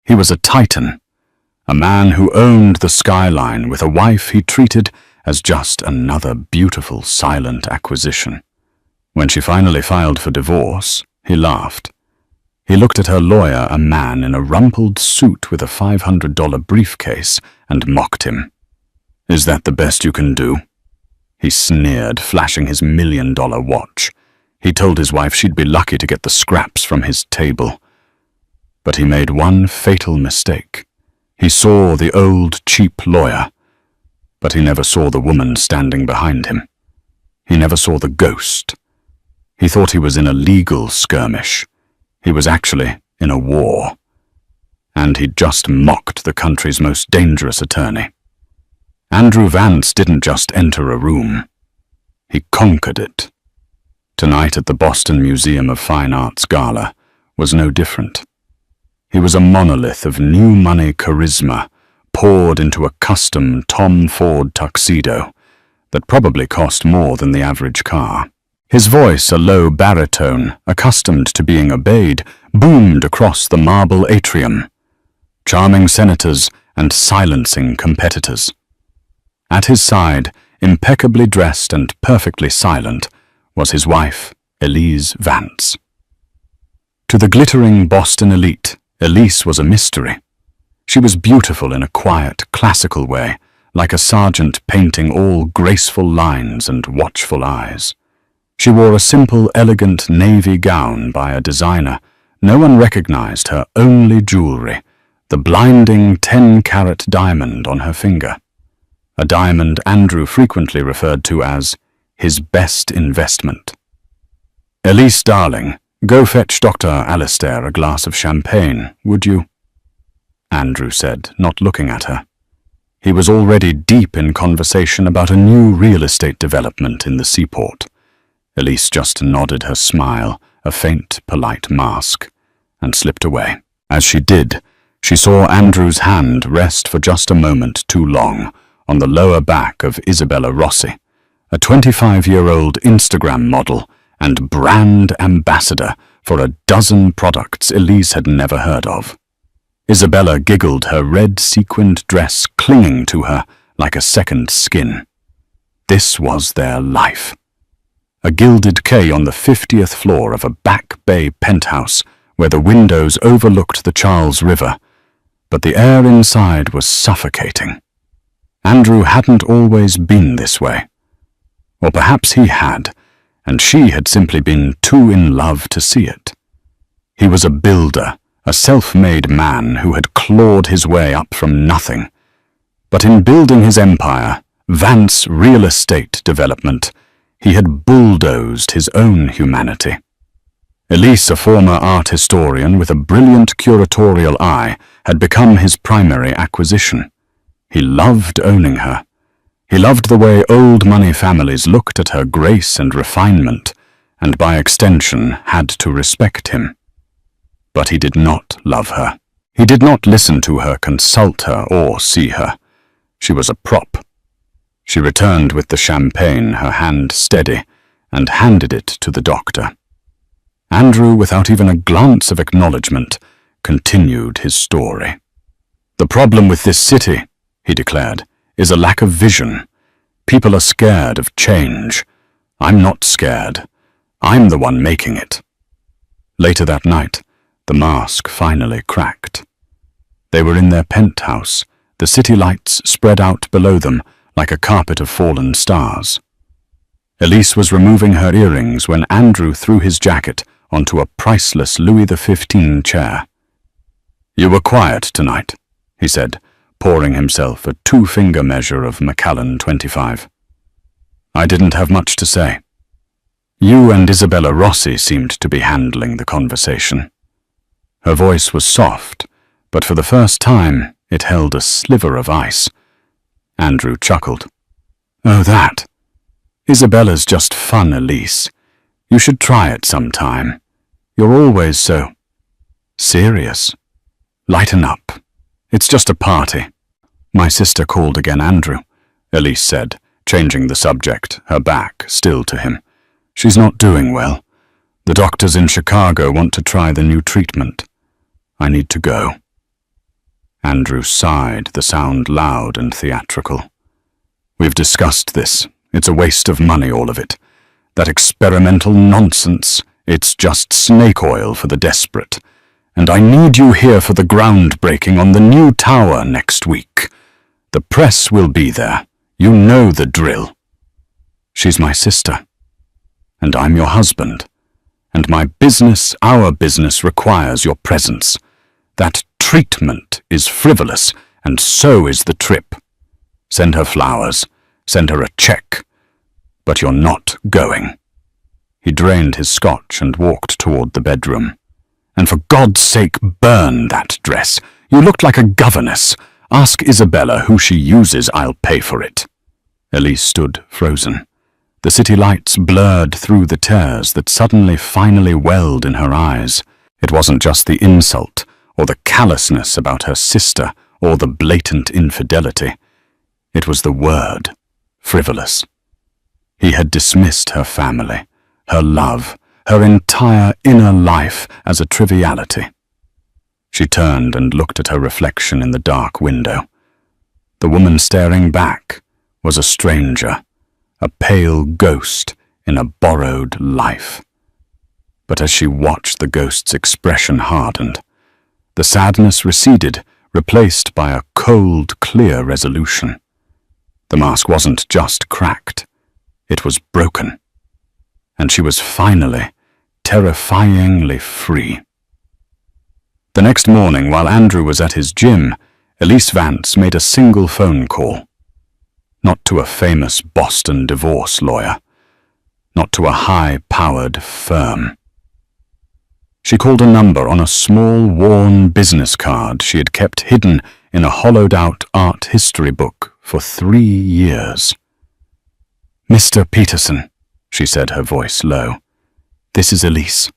He was a titan, a man who owned the skyline with a wife he treated as just another beautiful silent acquisition. When she finally filed for divorce, he laughed. He looked at her lawyer, a man in a rumpled suit with a $500 briefcase, and mocked him. "Is that the best you can do?" He sneered, flashing his $1 million watch. He told his wife she'd be lucky to get the scraps from his table. But he made one fatal mistake. He saw the old, cheap lawyer, but he never saw the woman standing behind him. He never saw the ghost. He thought he was in a legal skirmish. He was actually in a war. And he'd just mocked the country's most dangerous attorney. Andrew Vance didn't just enter a room. He conquered it. Tonight at the Boston Museum of Fine Arts Gala was no different. He was a monolith of new money charisma poured into a custom Tom Ford tuxedo that probably cost more than the average car. His voice, a low baritone, accustomed to being obeyed, boomed across the marble atrium, charming senators and silencing competitors. At his side, impeccably dressed and perfectly silent, was his wife, Elise Vance. To the glittering Boston elite, Elise was a mystery. She was beautiful in a quiet, classical way, like a sergeant painting all graceful lines and watchful eyes. She wore a simple, elegant navy gown by a designer. No one recognized her only jewelry, the blinding 10-carat diamond on her finger. A diamond Andrew frequently referred to as his best investment. "Elise, darling, go fetch Dr. Alistair a glass of champagne, would you?" Andrew said, not looking at her. He was already deep in conversation about a new real estate development in the seaport. Elise just nodded her smile, a faint, polite mask, and slipped away. As she did, she saw Andrew's hand rest for just a moment too long on the lower back of Isabella Rossi, a 25-year-old Instagram model and brand ambassador for a dozen products Elise had never heard of. Isabella giggled, her red sequined dress clinging to her like a second skin. This was their life. A gilded quay on the 50th floor of a Back Bay penthouse where the windows overlooked the Charles River, but the air inside was suffocating. Andrew hadn't always been this way. Or perhaps he had, and she had simply been too in love to see it. He was a builder, a self-made man who had clawed his way up from nothing. But in building his empire, Vance Real Estate Development, he had bulldozed his own humanity. Elise, a former art historian with a brilliant curatorial eye, had become his primary acquisition. He loved owning her. He loved the way old money families looked at her grace and refinement, and by extension had to respect him. But he did not love her. He did not listen to her, consult her, or see her. She was a prop. She returned with the champagne, her hand steady, and handed it to the doctor. Andrew, without even a glance of acknowledgement, continued his story. "The problem with this city," he declared, "is a lack of vision. People are scared of change. I'm not scared. I'm the one making it." Later that night, the mask finally cracked. They were in their penthouse, the city lights spread out below them like a carpet of fallen stars. Elise was removing her earrings when Andrew threw his jacket onto a priceless Louis XV chair. "You were quiet tonight," he said, pouring himself a 2-finger measure of Macallan 25. "I didn't have much to say. You and Isabella Rossi seemed to be handling the conversation." Her voice was soft, but for the first time it held a sliver of ice. Andrew chuckled. "Oh, that. Isabella's just fun, Elise. You should try it sometime. You're always so serious. Lighten up. It's just a party." "My sister called again, Andrew," Elise said, changing the subject, her back still to him. "She's not doing well. The doctors in Chicago want to try the new treatment. I need to go." Andrew sighed, the sound loud and theatrical. "We've discussed this. It's a waste of money, all of it. That experimental nonsense. It's just snake oil for the desperate. And I need you here for the groundbreaking on the new tower next week. The press will be there. You know the drill." "She's my sister. And I'm your husband. And my business, our business, requires your presence. That treatment is frivolous, and so is the trip. Send her flowers. Send her a check. But you're not going." He drained his scotch and walked toward the bedroom. "And for God's sake, burn that dress. You looked like a governess. Ask Isabella who she uses. I'll pay for it." Elise stood frozen. The city lights blurred through the tears that suddenly finally welled in her eyes. It wasn't just the insult, or the callousness about her sister, or the blatant infidelity. It was the word, frivolous. He had dismissed her family, her love, her entire inner life as a triviality. She turned and looked at her reflection in the dark window. The woman staring back was a stranger, a pale ghost in a borrowed life. But as she watched, the ghost's expression hardened. The sadness receded, replaced by a cold, clear resolution. The mask wasn't just cracked, it was broken. And she was finally, terrifyingly free. The next morning, while Andrew was at his gym, Elise Vance made a single phone call. Not to a famous Boston divorce lawyer. Not to a high-powered firm. She called a number on a small, worn business card she had kept hidden in a hollowed-out art history book for 3 years. "Mr. Peterson," she said, her voice low. "This is Elise.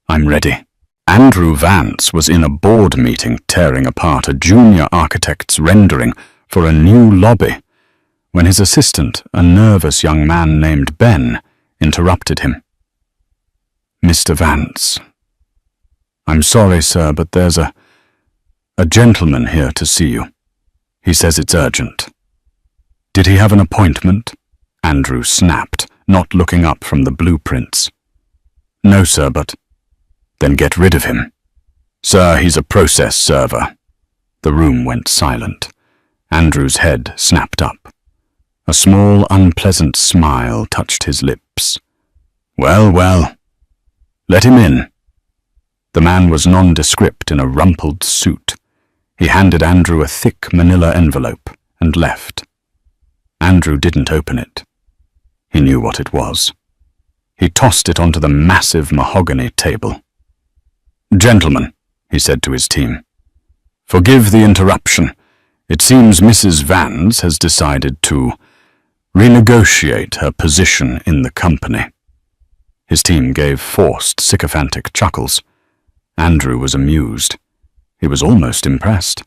I'm ready." Andrew Vance was in a board meeting tearing apart a junior architect's rendering for a new lobby, when his assistant, a nervous young man named Ben, interrupted him. "Mr. Vance, I'm sorry, sir, but there's a gentleman here to see you. He says it's urgent." "Did he have an appointment?" Andrew snapped, not looking up from the blueprints. "No, sir, but—" "Then get rid of him." "Sir, he's a process server." The room went silent. Andrew's head snapped up. A small, unpleasant smile touched his lips. "Well, well. Let him in." The man was nondescript in a rumpled suit. He handed Andrew a thick manila envelope and left. Andrew didn't open it. He knew what it was. He tossed it onto the massive mahogany table. "Gentlemen," he said to his team, "forgive the interruption. It seems Mrs. Vance has decided to renegotiate her position in the company." His team gave forced, sycophantic chuckles. Andrew was amused. He was almost impressed.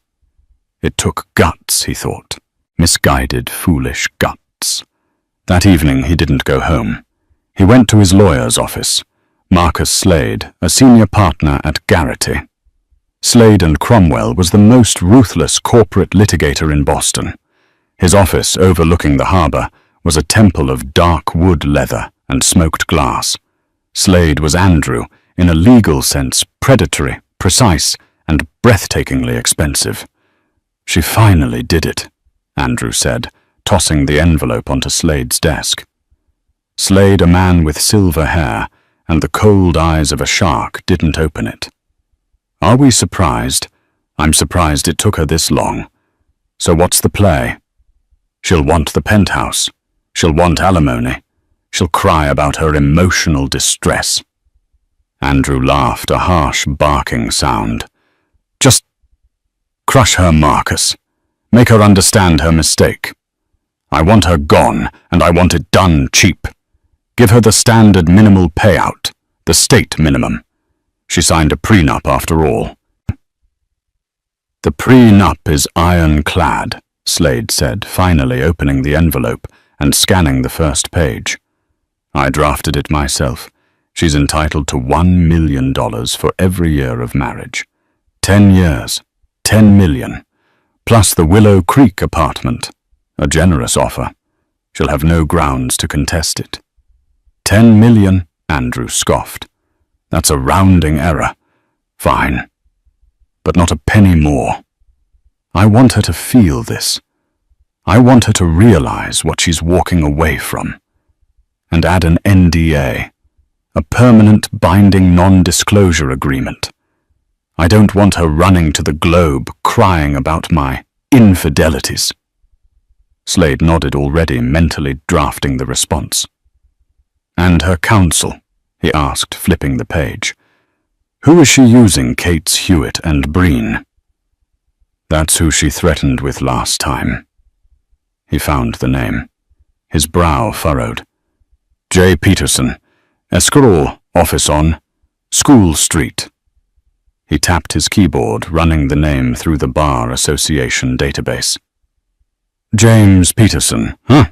It took guts, he thought. Misguided, foolish guts. That evening he didn't go home. He went to his lawyer's office, Marcus Slade, a senior partner at Garrity. Slade and Cromwell was the most ruthless corporate litigator in Boston. His office, overlooking the harbor, was a temple of dark wood leather and smoked glass. Slade was Andrew, in a legal sense predatory, precise, and breathtakingly expensive. "She finally did it," Andrew said, tossing the envelope onto Slade's desk. Slade, a man with silver hair and the cold eyes of a shark, didn't open it. "Are we surprised? I'm surprised it took her this long. So what's the play? She'll want the penthouse. She'll want alimony. She'll cry about her emotional distress." Andrew laughed, a harsh, barking sound. "Just crush her, Marcus. Make her understand her mistake. I want her gone, and I want it done cheap. Give her the standard minimal payout, the state minimum. She signed a prenup after all." "The prenup is ironclad," Slade said, finally opening the envelope and scanning the first page. "I drafted it myself. She's entitled to $1 million for every year of marriage. 10 years, $10 million. plus the Willow Creek apartment. A generous offer. She'll have no grounds to contest it. 10 million, Andrew scoffed. That's a rounding error. Fine. But not a penny more. I want her to feel this. I want her to realize what she's walking away from. And add an NDA, a permanent binding non-disclosure agreement. I don't want her running to the Globe crying about my infidelities. Slade nodded, already mentally drafting the response. And her counsel, he asked, flipping the page. Who is she using Kate's Hewitt and Breen? That's who she threatened with last time. He found the name. His brow furrowed. J. Peterson, Esquirrel, office on School Street. He tapped his keyboard, running the name through the Bar Association database. James Peterson, huh?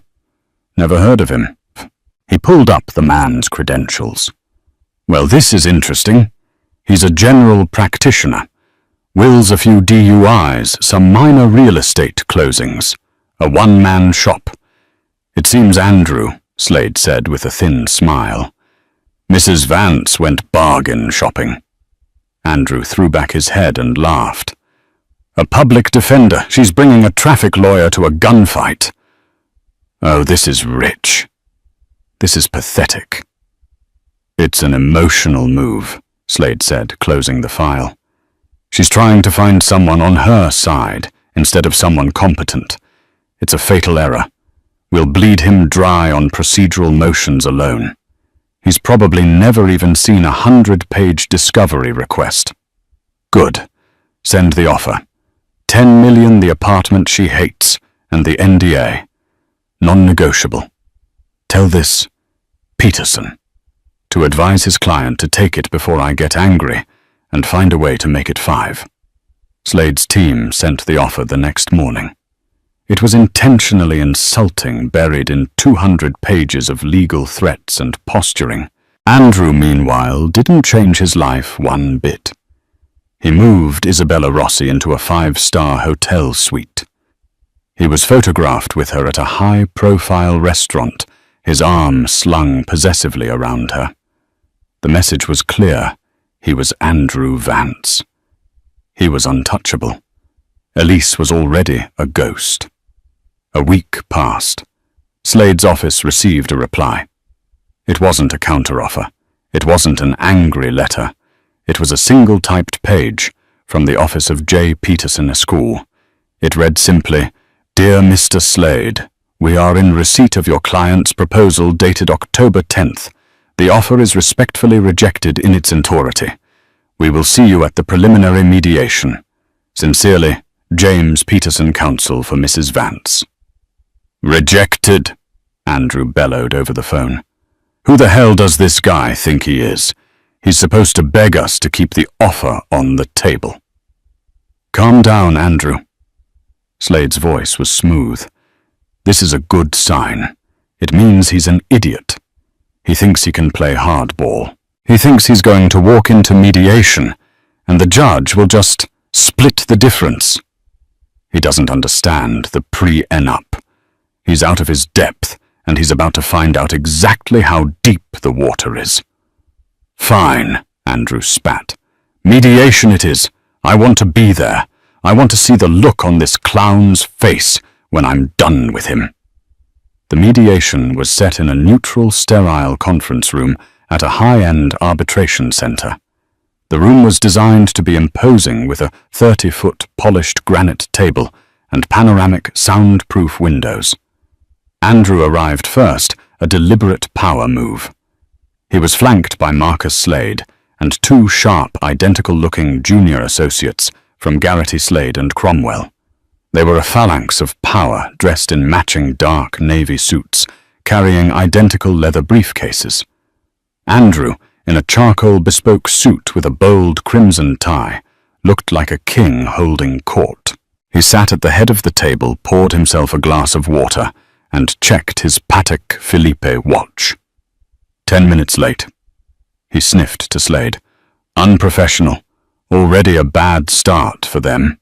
Never heard of him. He pulled up the man's credentials. Well, this is interesting. He's a general practitioner. Wills a few DUIs, some minor real estate closings. A one-man shop. It seems Andrew, Slade said with a thin smile. Mrs. Vance went bargain shopping. Andrew threw back his head and laughed. A public defender. She's bringing a traffic lawyer to a gunfight. Oh, this is rich. This is pathetic. It's an emotional move, Slade said, closing the file. She's trying to find someone on her side instead of someone competent. It's a fatal error. We'll bleed him dry on procedural motions alone. He's probably never even seen a 100-page discovery request. Good. Send the offer. 10 million the apartment she hates, and the NDA. Non-negotiable. Tell this Peterson to advise his client to take it before I get angry and find a way to make it 5. Slade's team sent the offer the next morning. It was intentionally insulting, buried in 200 pages of legal threats and posturing. Andrew, meanwhile, didn't change his life one bit. He moved Isabella Rossi into a 5-star hotel suite. He was photographed with her at a high-profile restaurant, his arm slung possessively around her. The message was clear. He was Andrew Vance. He was untouchable. Elise was already a ghost. A week passed. Slade's office received a reply. It wasn't a counteroffer. It wasn't an angry letter. It was a single-typed page from the office of J. Peterson Esquirrel. It read simply, Dear Mr. Slade, we are in receipt of your client's proposal dated October 10th. The offer is respectfully rejected in its entirety. We will see you at the preliminary mediation. Sincerely, James Peterson, counsel for Mrs. Vance. Rejected, Andrew bellowed over the phone. Who the hell does this guy think he is? He's supposed to beg us to keep the offer on the table. Calm down, Andrew. Slade's voice was smooth. This is a good sign. It means he's an idiot. He thinks he can play hardball. He thinks he's going to walk into mediation, and the judge will just split the difference. He doesn't understand the pre-enup. He's out of his depth, and he's about to find out exactly how deep the water is. Fine, Andrew spat. Mediation it is. I want to be there. I want to see the look on this clown's face when I'm done with him. The mediation was set in a neutral, sterile conference room at a high-end arbitration center. The room was designed to be imposing with a 30-foot polished granite table and panoramic, soundproof windows. Andrew arrived first, a deliberate power move. He was flanked by Marcus Slade and 2 sharp, identical-looking junior associates from Garrity Slade and Cromwell. They were a phalanx of power dressed in matching dark navy suits, carrying identical leather briefcases. Andrew, in a charcoal bespoke suit with a bold crimson tie, looked like a king holding court. He sat at the head of the table, poured himself a glass of water, and checked his Patek Philippe watch. 10 minutes late. He sniffed to Slade. Unprofessional. Already a bad start for them.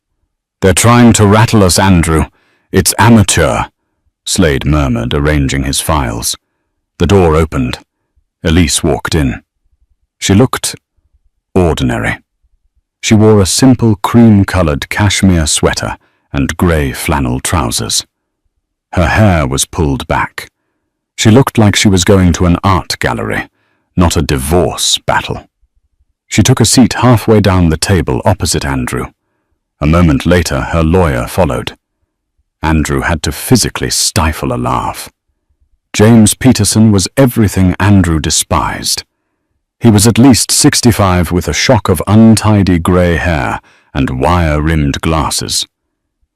"They're trying to rattle us, Andrew. It's amateur," Slade murmured, arranging his files. The door opened. Elise walked in. She looked ordinary. She wore a simple cream-colored cashmere sweater and grey flannel trousers. Her hair was pulled back. She looked like she was going to an art gallery, not a divorce battle. She took a seat halfway down the table opposite Andrew. A moment later, her lawyer followed. Andrew had to physically stifle a laugh. James Peterson was everything Andrew despised. He was at least 65 with a shock of untidy grey hair and wire-rimmed glasses.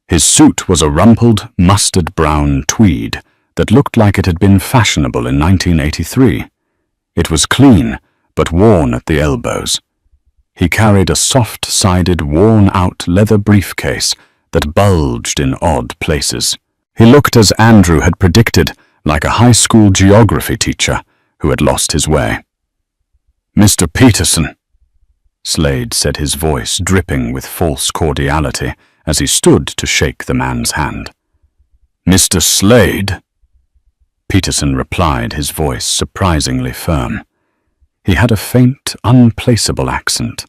His suit was a rumpled, mustard-brown tweed that looked like it had been fashionable in 1983. It was clean, but worn at the elbows. He carried a soft-sided, worn-out leather briefcase that bulged in odd places. He looked, as Andrew had predicted, like a high school geography teacher who had lost his way. "Mr. Peterson," Slade said, his voice dripping with false cordiality as he stood to shake the man's hand. "Mr. Slade?" Peterson replied, his voice surprisingly firm. He had a faint, unplaceable accent.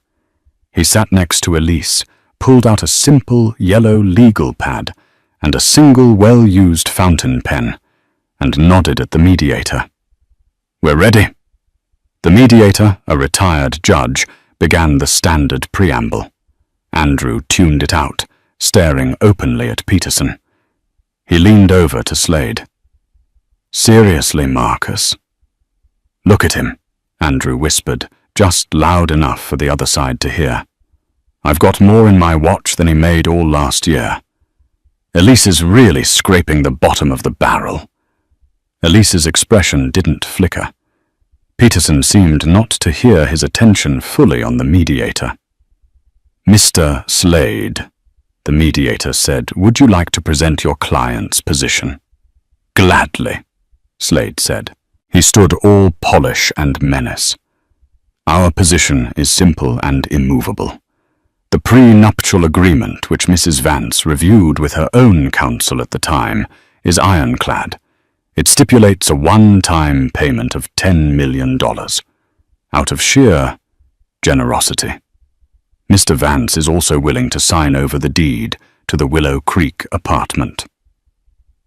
He sat next to Elise, pulled out a simple yellow legal pad and a single well-used fountain pen, and nodded at the mediator. "We're ready." The mediator, a retired judge, began the standard preamble. Andrew tuned it out, staring openly at Peterson. He leaned over to Slade. "Seriously, Marcus?" "Look at him," Andrew whispered, just loud enough for the other side to hear. "I've got more in my watch than he made all last year. Elise is really scraping the bottom of the barrel." Elise's expression didn't flicker. Peterson seemed not to hear his attention fully on the mediator. "Mr. Slade," the mediator said, "would you like to present your client's position?" "Gladly," Slade said. He stood all polish and menace. "Our position is simple and immovable. The prenuptial agreement, which Mrs. Vance reviewed with her own counsel at the time, is ironclad. It stipulates a one-time payment of $10 million, out of sheer generosity. Mr. Vance is also willing to sign over the deed to the Willow Creek apartment."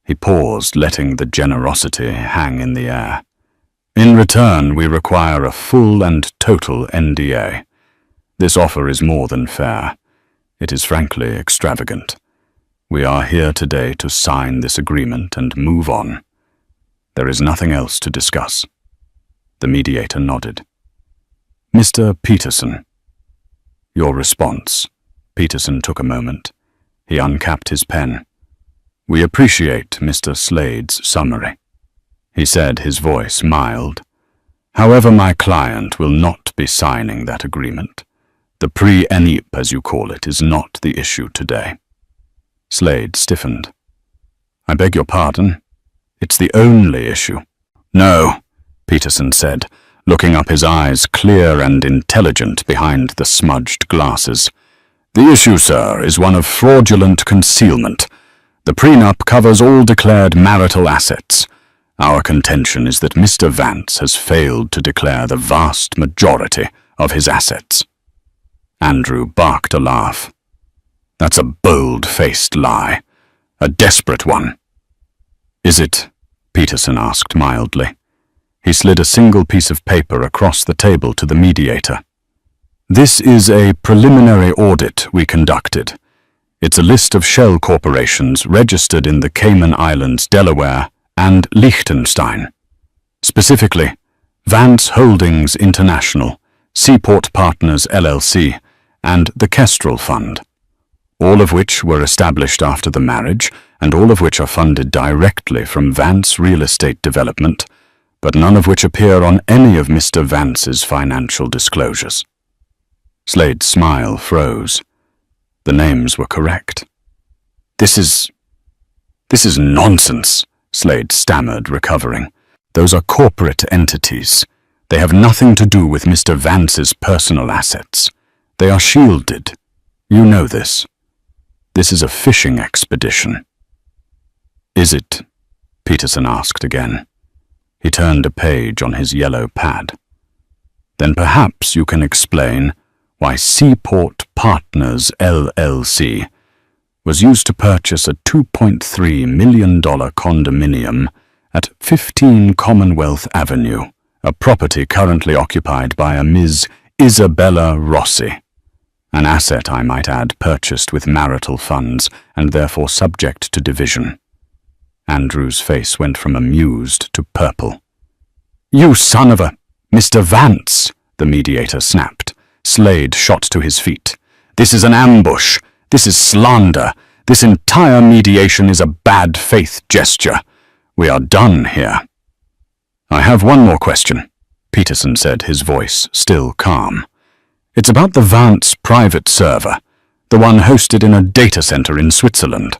He paused, letting the generosity hang in the air. "In return, we require a full and total NDA. This offer is more than fair. It is frankly extravagant. We are here today to sign this agreement and move on. There is nothing else to discuss." The mediator nodded. "Mr. Peterson." "Your response." Peterson took a moment. He uncapped his pen. "We appreciate Mr. Slade's summary," he said, his voice mild. "However, my client will not be signing that agreement. The pre-enip, as you call it, is not the issue today." Slade stiffened. "I beg your pardon? It's the only issue." "No," Peterson said, looking up, his eyes clear and intelligent behind the smudged glasses. "The issue, sir, is one of fraudulent concealment. The prenup covers all declared marital assets. Our contention is that Mr. Vance has failed to declare the vast majority of his assets." Andrew barked a laugh. "That's a bold-faced lie. A desperate one." "Is it?" Peterson asked mildly. He slid a single piece of paper across the table to the mediator. "This is a preliminary audit we conducted. It's a list of shell corporations registered in the Cayman Islands, Delaware, and Liechtenstein. Specifically, Vance Holdings International, Seaport Partners LLC, and the Kestrel Fund, all of which were established after the marriage, and all of which are funded directly from Vance Real Estate Development, but none of which appear on any of Mr. Vance's financial disclosures." Slade's smile froze. The names were correct. This is nonsense," Slade stammered, recovering. "Those are corporate entities. They have nothing to do with Mr. Vance's personal assets. They are shielded. You know this." This is a fishing expedition." "Is it?" Peterson asked again. He turned a page on his yellow pad. "Then perhaps you can explain why Seaport Partners LLC was used to purchase a $2.3 million condominium at 15 Commonwealth Avenue, a property currently occupied by a Ms. Isabella Rossi, an asset, I might add, purchased with marital funds and therefore subject to division." Andrew's face went from amused to purple. "You son of a— Mr. Vance," the mediator snapped. Slade shot to his feet. "This is an ambush. This is slander. This entire mediation is a bad faith gesture. We are done here." "I have one more question," Peterson said, his voice still calm. "It's about the Vance private server, the one hosted in a data center in Switzerland.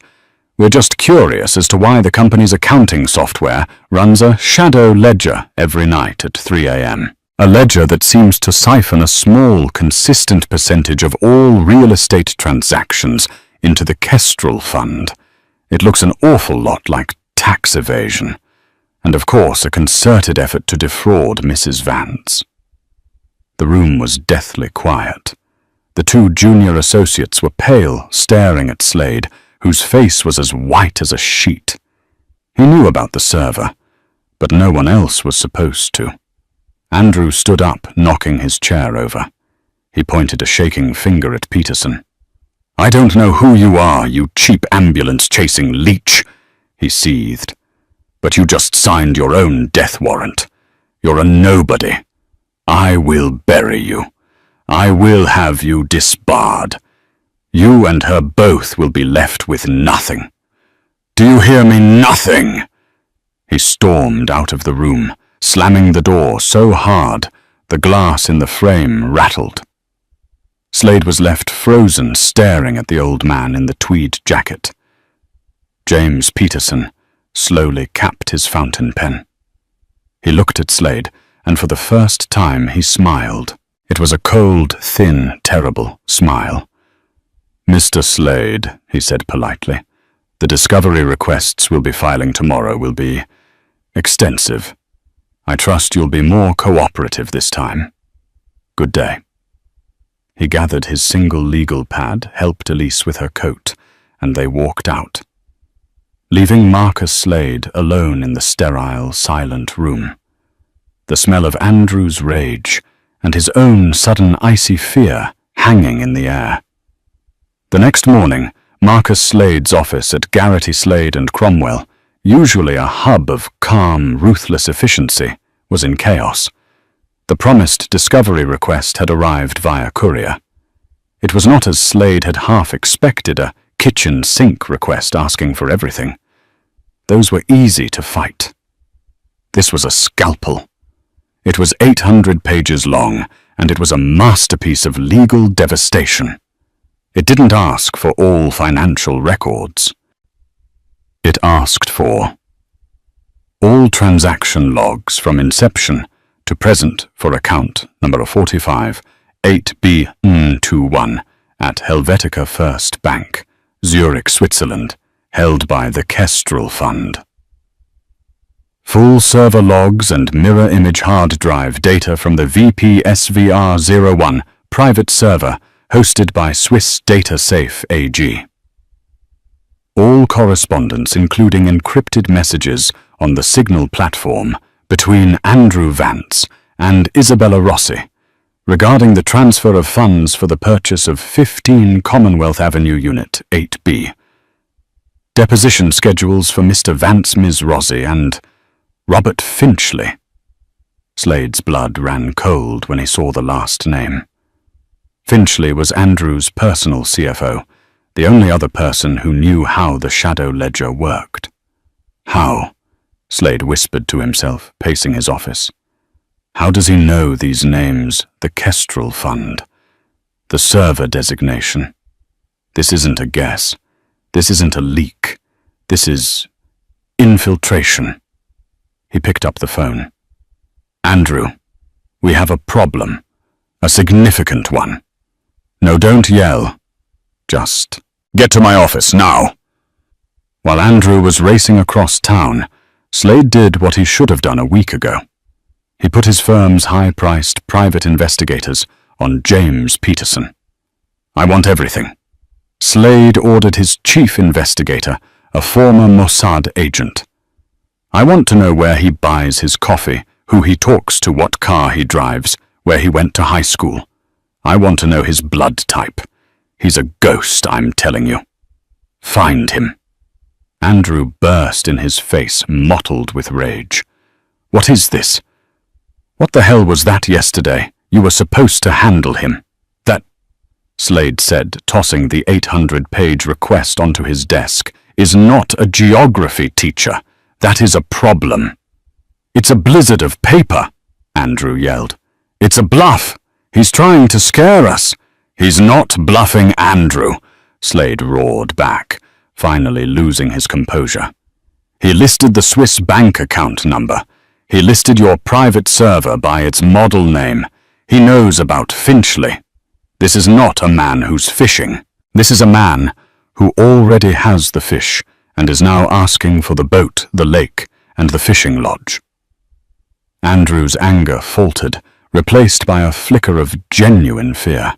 We're just curious as to why the company's accounting software runs a shadow ledger every night at 3 a.m. A ledger that seems to siphon a small, consistent percentage of all real estate transactions into the Kestrel Fund. It looks an awful lot like tax evasion, and of course a concerted effort to defraud Mrs. Vance." The room was deathly quiet. The two junior associates were pale, staring at Slade, whose face was as white as a sheet. He knew about the server, but no one else was supposed to. Andrew stood up, knocking his chair over. He pointed a shaking finger at Peterson. "I don't know who you are, you cheap ambulance-chasing leech," he seethed. "But you just signed your own death warrant. You're a nobody. I will bury you. I will have you disbarred. You and her both will be left with nothing. Do you hear me? Nothing!" He stormed out of the room, slamming the door so hard the glass in the frame rattled. Slade was left frozen, staring at the old man in the tweed jacket. James Peterson slowly capped his fountain pen. He looked at Slade, and for the first time he smiled. It was a cold, thin, terrible smile. "Mr. Slade," he said politely, "the discovery requests we'll be filing tomorrow will be extensive. I trust you'll be more cooperative this time. Good day." He gathered his single legal pad, helped Elise with her coat, and they walked out, leaving Marcus Slade alone in the sterile, silent room. The smell of Andrew's rage and his own sudden icy fear hanging in the air. The next morning, Marcus Slade's office at Garrity Slade and Cromwell, usually a hub of calm, ruthless efficiency, was in chaos. The promised discovery request had arrived via courier. It was not as Slade had half expected, a kitchen sink request asking for everything. Those were easy to fight. This was a scalpel. It was 800 pages long, and it was a masterpiece of legal devastation. It didn't ask for all financial records. It asked for all transaction logs from inception to present for account number 45 8B21 at Helvetica First Bank, Zurich, Switzerland, held by the Kestrel Fund. Full server logs and mirror image hard drive data from the VPSVR01 private server hosted by Swiss Data Safe AG. All correspondence, including encrypted messages on the Signal platform between Andrew Vance and Isabella Rossi regarding the transfer of funds for the purchase of 15 Commonwealth Avenue Unit 8B. Deposition schedules for Mr. Vance, Ms. Rossi, and Robert Finchley. Slade's blood ran cold when he saw the last name. Finchley was Andrew's personal CFO, the only other person who knew how the shadow ledger worked. How? Slade whispered to himself, pacing his office. How does he know these names? The Kestrel Fund, the server designation. This isn't a guess. This isn't a leak. This is infiltration. He picked up the phone. Andrew, we have a problem. A significant one. No, don't yell. Just Get to my office, now." While Andrew was racing across town, Slade did what he should have done a week ago. He put his firm's high-priced private investigators on James Peterson. "I want everything." Slade ordered his chief investigator, a former Mossad agent. "I want to know where he buys his coffee, who he talks to, what car he drives, where he went to high school. I want to know his blood type. He's a ghost, I'm telling you. Find him." Andrew burst in his face, mottled with rage. "What is this? What the hell was that yesterday? You were supposed to handle him." "That," Slade said, tossing the 800-page request onto his desk, "is not a geography teacher. That is a problem." "It's a blizzard of paper," Andrew yelled. "It's a bluff. He's trying to scare us." "He's not bluffing, Andrew," Slade roared back, finally losing his composure. "He listed the Swiss bank account number. He listed your private server by its model name. He knows about Finchley. This is not a man who's fishing. This is a man who already has the fish and is now asking for the boat, the lake, and the fishing lodge." Andrew's anger faltered, replaced by a flicker of genuine fear.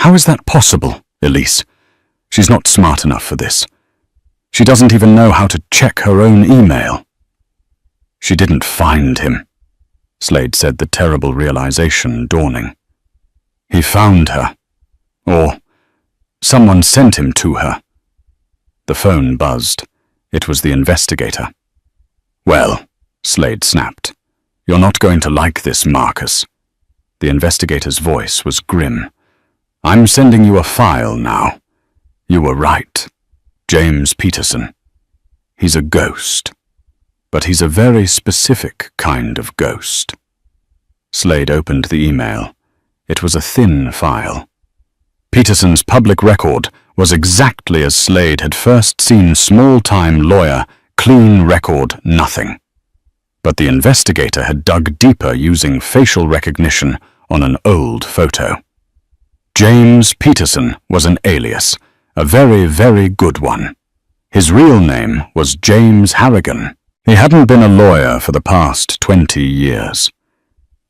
How is that possible, Elise? She's not smart enough for this. She doesn't even know how to check her own email. "She didn't find him," Slade said, the terrible realization dawning. "He found her. Or someone sent him to her." The phone buzzed. It was the investigator. "Well," Slade snapped, "you're not going to like this, Marcus." The investigator's voice was grim. "I'm sending you a file now. You were right. James Peterson. He's a ghost. But he's a very specific kind of ghost." Slade opened the email. It was a thin file. Peterson's public record was exactly as Slade had first seen small-time lawyer, clean record, nothing. But the investigator had dug deeper using facial recognition on an old photo. James Peterson was an alias, a very, very good one. His real name was James Harrigan. He hadn't been a lawyer for the past 20 years.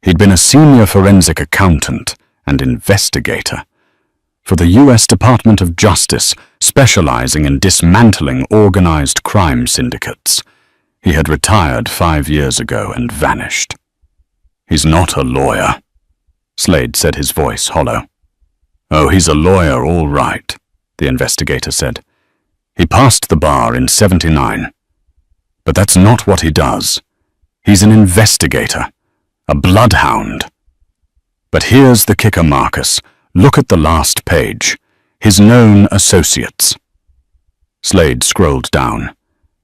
He'd been a senior forensic accountant and investigator for the U.S. Department of Justice, specializing in dismantling organized crime syndicates. He had retired 5 years ago and vanished. "He's not a lawyer," Slade said, his voice hollow. "Oh, he's a lawyer, all right," the investigator said. "He passed the bar in '79. But that's not what he does. He's an investigator, a bloodhound. But here's the kicker, Marcus. Look at the last page. His known associates." Slade scrolled down.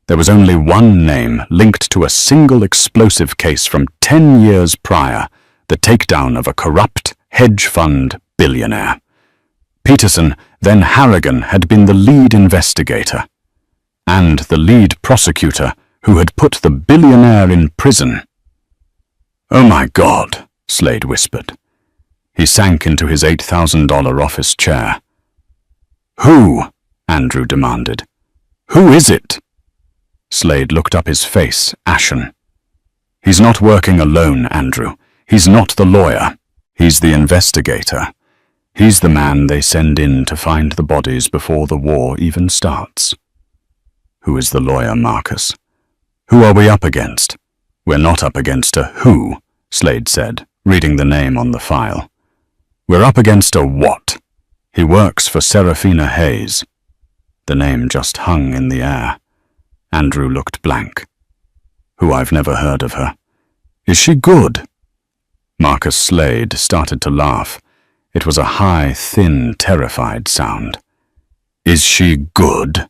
There was only one name linked to a single explosive case from 10 years prior, the takedown of a corrupt hedge fund billionaire. Peterson, then Harrigan, had been the lead investigator and the lead prosecutor who had put the billionaire in prison. "Oh my God," Slade whispered. He sank into his $8,000 office chair. "Who?" Andrew demanded. "Who is it?" Slade looked up, his face ashen. "He's not working alone, Andrew. He's not the lawyer. He's the investigator. He's the man they send in to find the bodies before the war even starts." "Who is the lawyer, Marcus? Who are we up against?" "We're not up against a who," Slade said, reading the name on the file. "We're up against a what. He works for Serafina Hayes." The name just hung in the air. Andrew looked blank. "Who? I've never heard of her. Is she good?" Marcus Slade started to laugh. It was a high, thin, terrified sound. "Is she good?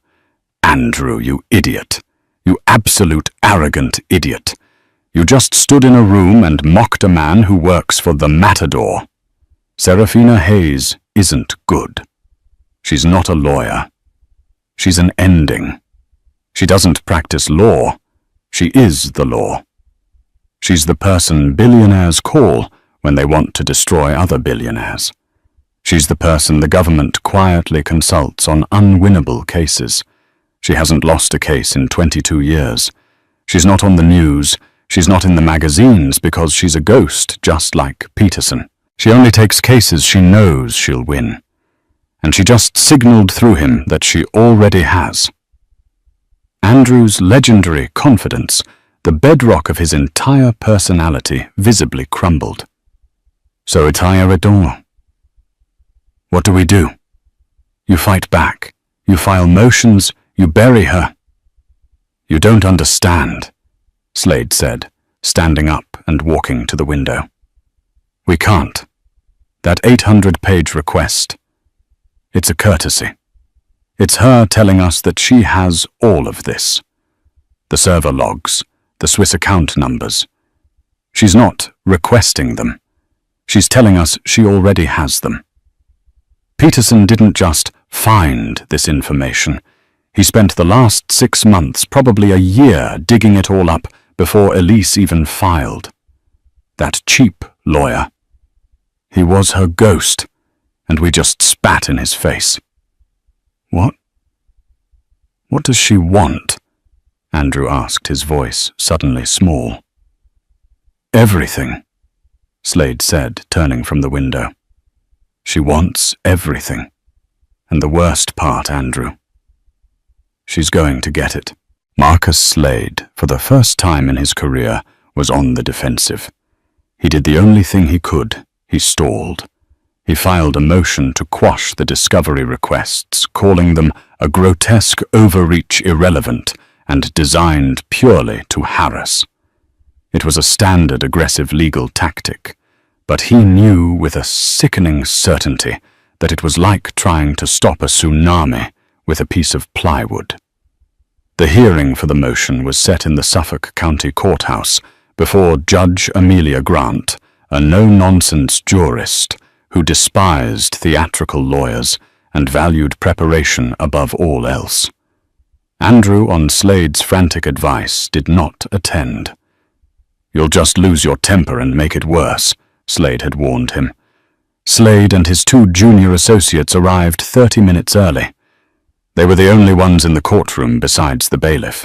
Andrew, you idiot. You absolute arrogant idiot. You just stood in a room and mocked a man who works for the Matador. Serafina Hayes isn't good. She's not a lawyer. She's an ending. She doesn't practice law. She is the law. She's the person billionaires call when they want to destroy other billionaires. She's the person the government quietly consults on unwinnable cases. She hasn't lost a case in 22 years. She's not on the news. She's not in the magazines because she's a ghost, just like Peterson. She only takes cases she knows she'll win. And she just signaled through him that she already has. Andrew's legendary confidence, the bedrock of his entire personality, visibly crumbled. So it's Redon. What do we do? You fight back. You file motions. You bury her. You don't understand, Slade said, standing up and walking to the window. We can't. That 800-page request. It's a courtesy. It's her telling us that she has all of this. The server logs, the Swiss account numbers. She's not requesting them. She's telling us she already has them. Peterson didn't just find this information. He spent the last 6 months, probably a year, digging it all up before Elise even filed. That cheap lawyer. He was her ghost, and we just spat in his face. What? What does she want? Andrew asked, his voice suddenly small. Everything, Slade said, turning from the window. She wants everything. And the worst part, Andrew. She's going to get it. Marcus Slade, for the first time in his career, was on the defensive. He did the only thing he could. He stalled. He filed a motion to quash the discovery requests, calling them a grotesque overreach irrelevant and designed purely to harass. It was a standard aggressive legal tactic, but he knew with a sickening certainty that it was like trying to stop a tsunami with a piece of plywood. The hearing for the motion was set in the Suffolk County Courthouse before Judge Amelia Grant, a no-nonsense jurist who despised theatrical lawyers and valued preparation above all else. Andrew, on Slade's frantic advice, did not attend. "You'll just lose your temper and make it worse," Slade had warned him. Slade and his 2 junior associates arrived 30 minutes early. They were the only ones in the courtroom besides the bailiff.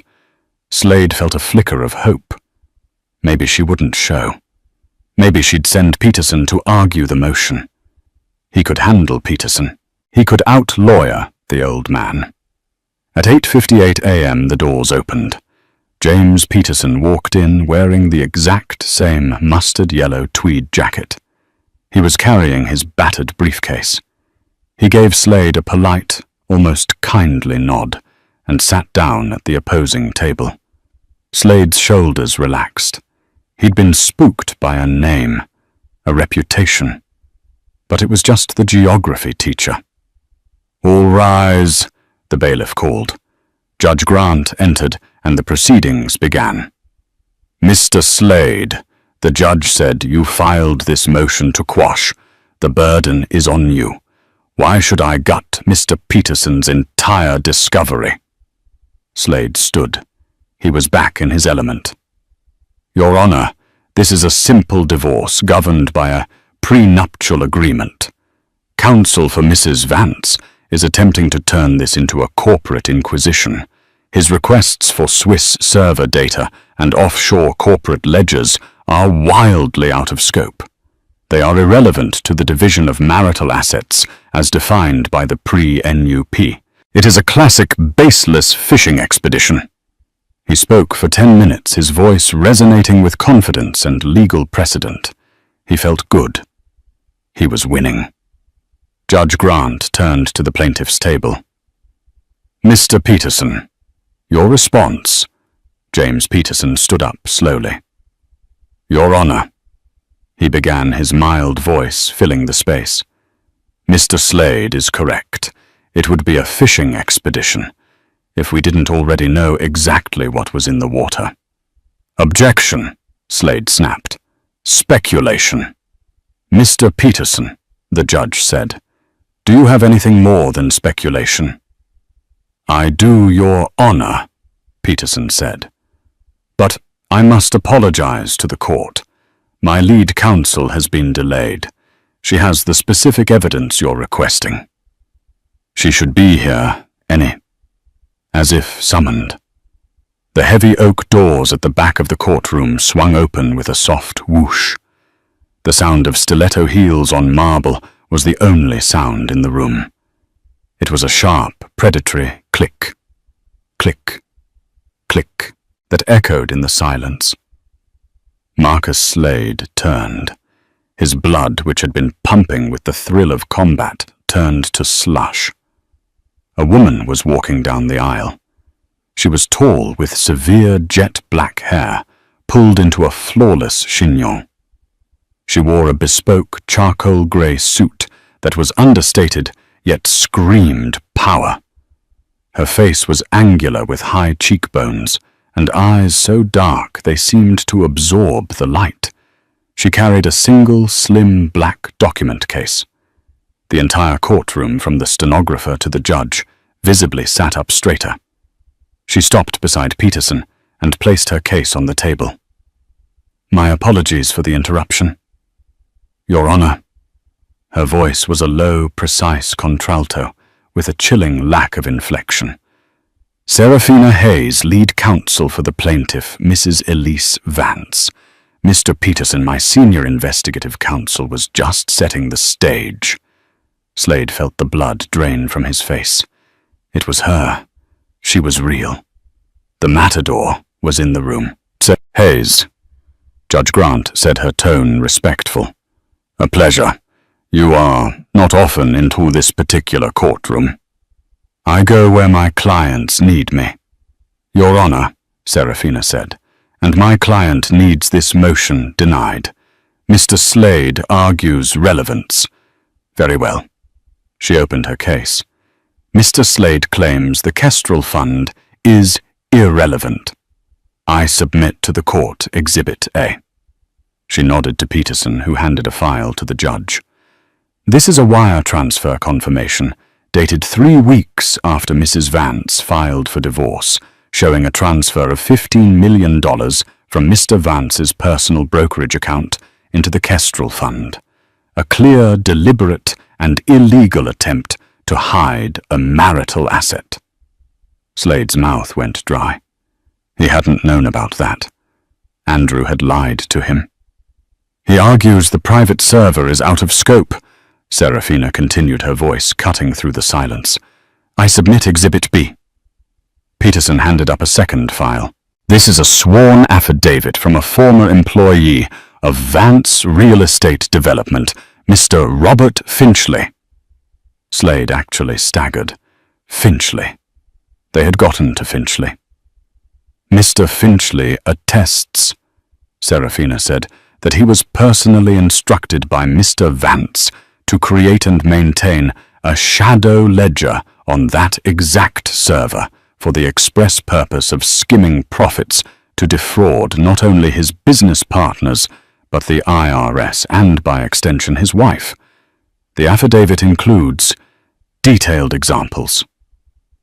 Slade felt a flicker of hope. Maybe she wouldn't show. Maybe she'd send Peterson to argue the motion. He could handle Peterson. He could out-lawyer the old man. At 8:58 a.m. the doors opened. James Peterson walked in wearing the exact same mustard-yellow tweed jacket. He was carrying his battered briefcase. He gave Slade a polite, almost kindly nod and sat down at the opposing table. Slade's shoulders relaxed. He'd been spooked by a name, a reputation. But it was just the geography teacher. "All rise," the bailiff called. Judge Grant entered, and the proceedings began. "Mr. Slade, the judge said you filed this motion to quash. The burden is on you. Why should I gut Mr. Peterson's entire discovery?" Slade stood. He was back in his element. "Your Honor, this is a simple divorce governed by a prenuptial agreement. Counsel for Mrs. Vance is attempting to turn this into a corporate inquisition. His requests for Swiss server data and offshore corporate ledgers are wildly out of scope. They are irrelevant to the division of marital assets as defined by the pre-NUP. It is a classic baseless fishing expedition." He spoke for 10 minutes, his voice resonating with confidence and legal precedent. He felt good. He was winning. Judge Grant turned to the plaintiff's table. "Mr. Peterson, your response." James Peterson stood up slowly. "Your Honor," he began, his mild voice filling the space. "Mr. Slade is correct. It would be a fishing expedition if we didn't already know exactly what was in the water." "Objection," Slade snapped. "Speculation." "Mr. Peterson," the judge said, "do you have anything more than speculation?" "I do, Your Honor," Peterson said. "But I must apologize to the court. My lead counsel has been delayed. She has the specific evidence you're requesting. She should be here, as if summoned. The heavy oak doors at the back of the courtroom swung open with a soft whoosh. The sound of stiletto heels on marble was the only sound in the room. It was a sharp, predatory click, click, click that echoed in the silence. Marcus Slade turned. His blood, which had been pumping with the thrill of combat, turned to slush. A woman was walking down the aisle. She was tall, with severe jet-black hair, pulled into a flawless chignon. She wore a bespoke charcoal-grey suit that was understated, yet screamed power. Her face was angular with high cheekbones, and eyes so dark they seemed to absorb the light. She carried a single, slim black document case. The entire courtroom, from the stenographer to the judge, visibly sat up straighter. She stopped beside Peterson and placed her case on the table. "My apologies for the interruption." "Your Honor." Her voice was a low, precise contralto, with a chilling lack of inflection. "Serafina Hayes, lead counsel for the plaintiff, Mrs. Elise Vance. Mr. Peterson, my senior investigative counsel, was just setting the stage." Slade felt the blood drain from his face. It was her. She was real. The matador was in the room. "Hayes," Judge Grant said, her tone respectful. "A pleasure. You are not often into this particular courtroom." "I go where my clients need me." "Your Honor," Serafina said, "and my client needs this motion denied. Mr. Slade argues relevance." "Very well." She opened her case. "Mr. Slade claims the Kestrel Fund is irrelevant. I submit to the court Exhibit A." She nodded to Peterson, who handed a file to the judge. "This is a wire transfer confirmation, dated 3 weeks after Mrs. Vance filed for divorce, showing a transfer of $15 million from Mr. Vance's personal brokerage account into the Kestrel Fund. A clear, deliberate, and illegal attempt to hide a marital asset." Slade's mouth went dry. He hadn't known about that. Andrew had lied to him. "He argues the private server is out of scope," Serafina continued, her voice cutting through the silence. "I submit Exhibit B." Peterson handed up a second file. "This is a sworn affidavit from a former employee of Vance Real Estate Development, Mr. Robert Finchley." Slade actually staggered. Finchley. They had gotten to Finchley. "Mr. Finchley attests," Serafina said, "that he was personally instructed by Mr. Vance to create and maintain a shadow ledger on that exact server for the express purpose of skimming profits to defraud not only his business partners, but the IRS and, by extension, his wife. The affidavit includes detailed examples."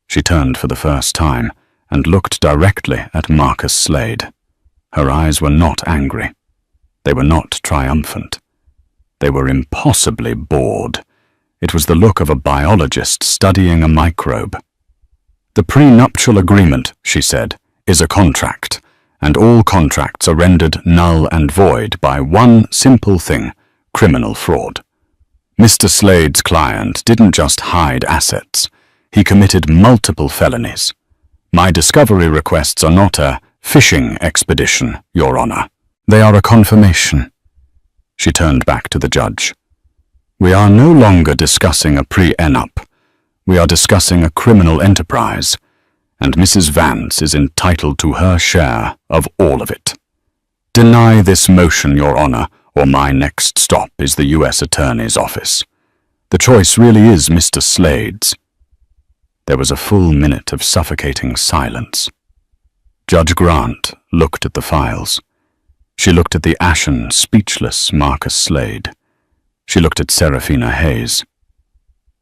She turned for the first time and looked directly at Marcus Slade. Her eyes were not angry. They were not triumphant. They were impossibly bored. It was the look of a biologist studying a microbe. "The prenuptial agreement," she said, "is a contract, and all contracts are rendered null and void by one simple thing: criminal fraud. Mr. Slade's client didn't just hide assets. He committed multiple felonies. My discovery requests are not a fishing expedition, Your Honor. They are a confirmation." She turned back to the judge. "We are no longer discussing a prenup. We are discussing a criminal enterprise, and Mrs. Vance is entitled to her share of all of it. Deny this motion, Your Honor, or my next stop is the U.S. Attorney's office. The choice really is Mr. Slade's." There was a full minute of suffocating silence. Judge Grant looked at the files. She looked at the ashen, speechless Marcus Slade. She looked at Serafina Hayes.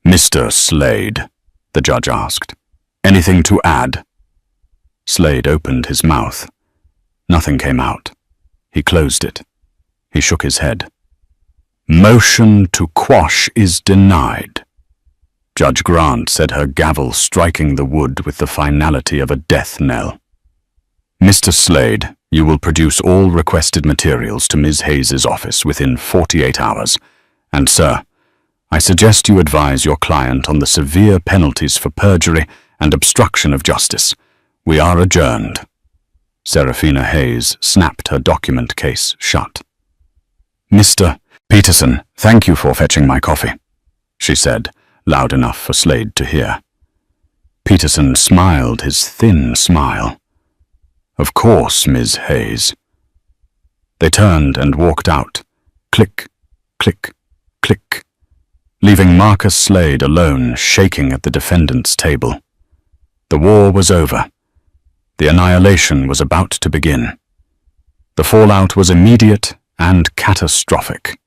"Mr. Slade," the judge asked, "anything to add?" Slade opened his mouth. Nothing came out. He closed it. He shook his head. Motion to quash is denied. Judge Grant said, her gavel striking the wood with the finality of a death knell. Mr. Slade, you will produce all requested materials to Ms. Hayes's office within 48 hours. And, sir, I suggest you advise your client on the severe penalties for perjury and obstruction of justice. We are adjourned. Serafina Hayes snapped her document case shut. Mr. Peterson, thank you for fetching my coffee, she said, loud enough for Slade to hear. Peterson smiled his thin smile. Of course, Ms. Hayes. They turned and walked out. Click, click, click, leaving Marcus Slade alone, shaking at the defendant's table. The war was over. The annihilation was about to begin. The fallout was immediate and catastrophic.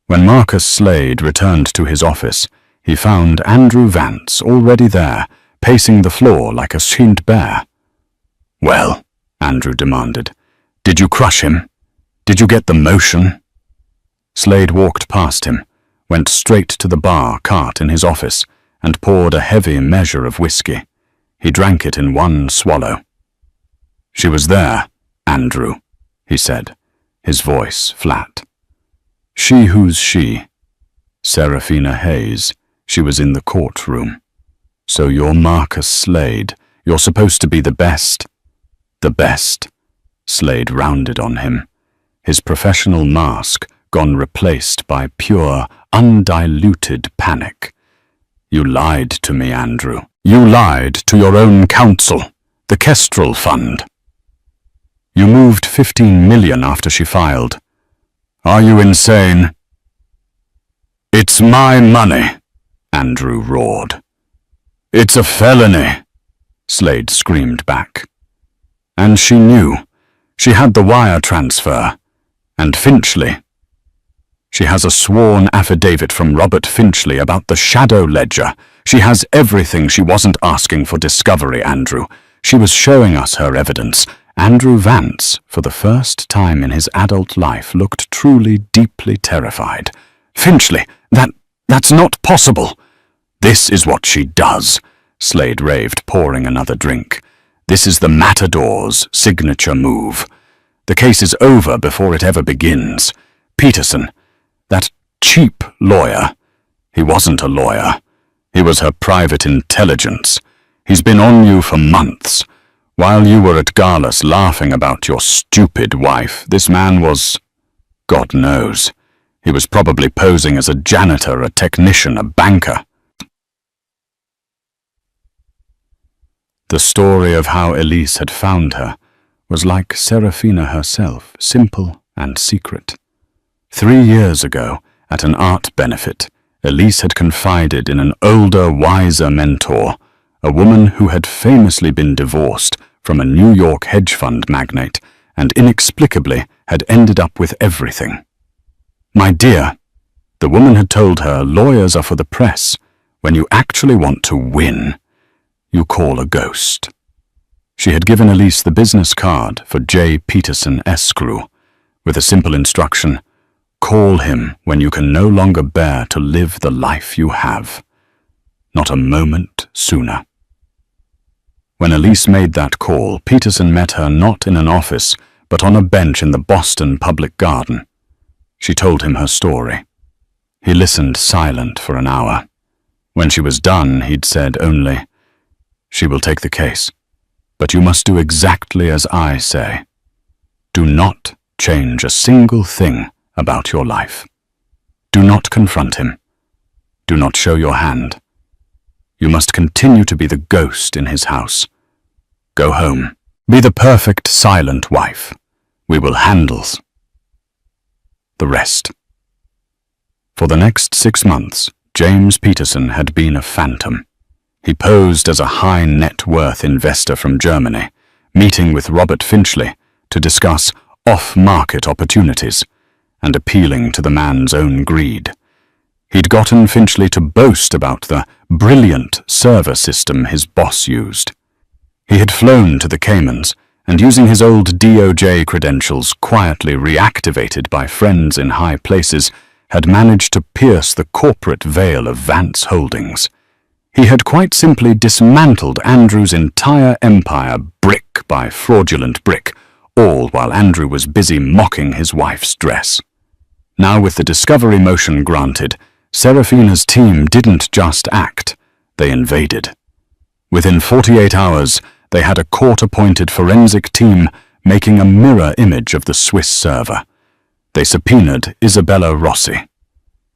When Marcus Slade returned to his office, he found Andrew Vance already there, pacing the floor like a skinned bear. Well, Andrew demanded, did you crush him? Did you get the motion? Slade walked past him, went straight to the bar cart in his office, and poured a heavy measure of whiskey. He drank it in one swallow. She was there, Andrew, he said, his voice flat. She who's she? Serafina Hayes. She was in the courtroom. So you're Marcus Slade. You're supposed to be the best. The best. Slade rounded on him, his professional mask gone replaced by pure, undiluted panic. You lied to me, Andrew. You lied to your own counsel, the Kestrel Fund. You moved 15 million after she filed. Are you insane? It's my money, Andrew roared. It's a felony, Slade screamed back. And she knew. She had the wire transfer. And Finchley. She has a sworn affidavit from Robert Finchley about the shadow ledger. She has everything. She wasn't asking for discovery, Andrew. She was showing us her evidence. Andrew Vance, for the first time in his adult life, looked truly, deeply terrified. Finchley, that's not possible. This is what she does, Slade raved, pouring another drink. This is the Matador's signature move. The case is over before it ever begins. Peterson, that cheap lawyer. He wasn't a lawyer. He was her private intelligence. He's been on you for months. While you were at Garlus laughing about your stupid wife, this man was... God knows. He was probably posing as a janitor, a technician, a banker. The story of how Elise had found her was like Serafina herself, simple and secret. 3 years ago, at an art benefit, Elise had confided in an older, wiser mentor, a woman who had famously been divorced from a New York hedge fund magnate and inexplicably had ended up with everything. My dear, the woman had told her, lawyers are for the press. When you actually want to win, you call a ghost. She had given Elise the business card for J. Peterson Escrew, with a simple instruction: call him when you can no longer bear to live the life you have. Not a moment sooner. When Elise made that call, Peterson met her not in an office, but on a bench in the Boston Public Garden. She told him her story. He listened silent for an hour. When she was done, he'd said only, "She will take the case, but you must do exactly as I say. Do not change a single thing about your life. Do not confront him. Do not show your hand. You must continue to be the ghost in his house. Go home. Be the perfect silent wife. We will handle the rest." For the next 6 months, James Peterson had been a phantom. He posed as a high net worth investor from Germany, meeting with Robert Finchley to discuss off-market opportunities and appealing to the man's own greed. He'd gotten Finchley to boast about the brilliant server system his boss used. He had flown to the Caymans and, using his old DOJ credentials quietly reactivated by friends in high places, had managed to pierce the corporate veil of Vance Holdings. He had quite simply dismantled Andrew's entire empire brick by fraudulent brick, all while Andrew was busy mocking his wife's dress. Now, with the discovery motion granted, Serafina's team didn't just act, they invaded. Within 48 hours, they had a court-appointed forensic team making a mirror image of the Swiss server. They subpoenaed Isabella Rossi.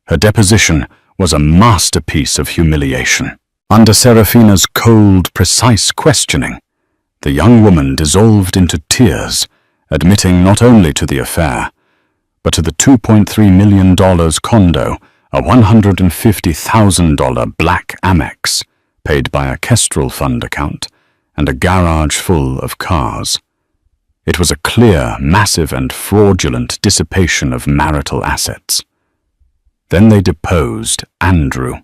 Her deposition was a masterpiece of humiliation. Under Serafina's cold, precise questioning, the young woman dissolved into tears, admitting not only to the affair, but to the $2.3 million condo, a $150,000 black Amex, paid by a Kestrel fund account, and a garage full of cars. It was a clear, massive, and fraudulent dissipation of marital assets. Then they deposed Andrew.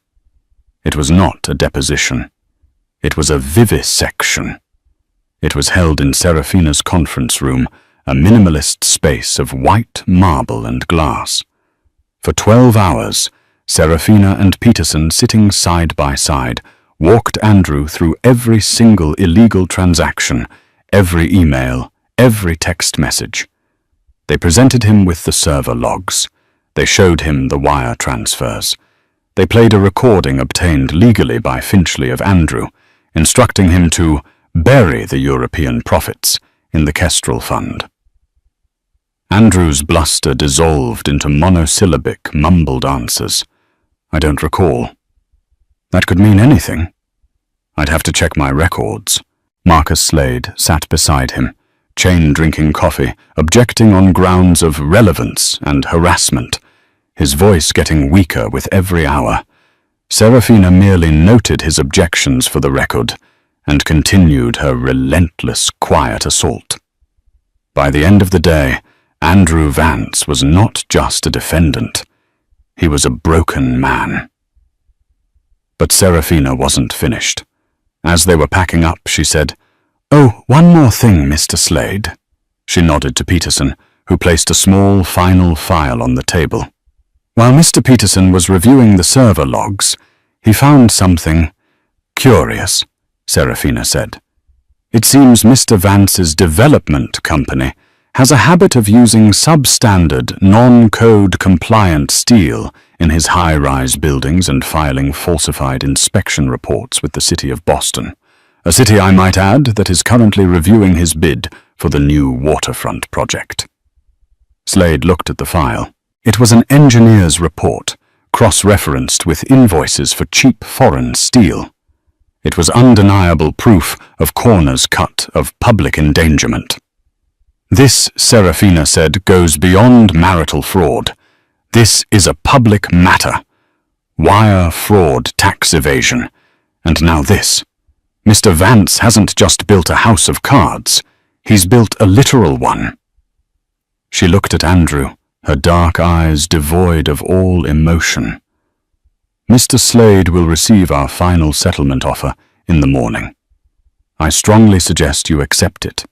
It was not a deposition. It was a vivisection. It was held in Serafina's conference room, a minimalist space of white marble and glass. For 12 hours, Serafina and Peterson, sitting side by side, walked Andrew through every single illegal transaction, every email, every text message. They presented him with the server logs. They showed him the wire transfers. They played a recording obtained legally by Finchley of Andrew, instructing him to bury the European profits in the Kestrel Fund. Andrew's bluster dissolved into monosyllabic, mumbled answers. I don't recall. That could mean anything. I'd have to check my records. Marcus Slade sat beside him, chain-drinking coffee, objecting on grounds of relevance and harassment, his voice getting weaker with every hour. Serafina merely noted his objections for the record and continued her relentless, quiet assault. By the end of the day, Andrew Vance was not just a defendant. He was a broken man. But Serafina wasn't finished. As they were packing up, she said, "Oh, one more thing, Mr. Slade." She nodded to Peterson, who placed a small final file on the table. While Mr. Peterson was reviewing the server logs, he found something curious, Serafina said. It seems Mr. Vance's development company has a habit of using substandard, non-code compliant steel in his high-rise buildings and filing falsified inspection reports with the city of Boston, a city, I might add, that is currently reviewing his bid for the new waterfront project. Slade looked at the file. It was an engineer's report, cross-referenced with invoices for cheap foreign steel. It was undeniable proof of corners cut, of public endangerment. This, Serafina said, goes beyond marital fraud. This is a public matter. Wire fraud, tax evasion. And now this. Mr. Vance hasn't just built a house of cards. He's built a literal one. She looked at Andrew, her dark eyes devoid of all emotion. Mr. Slade will receive our final settlement offer in the morning. I strongly suggest you accept it,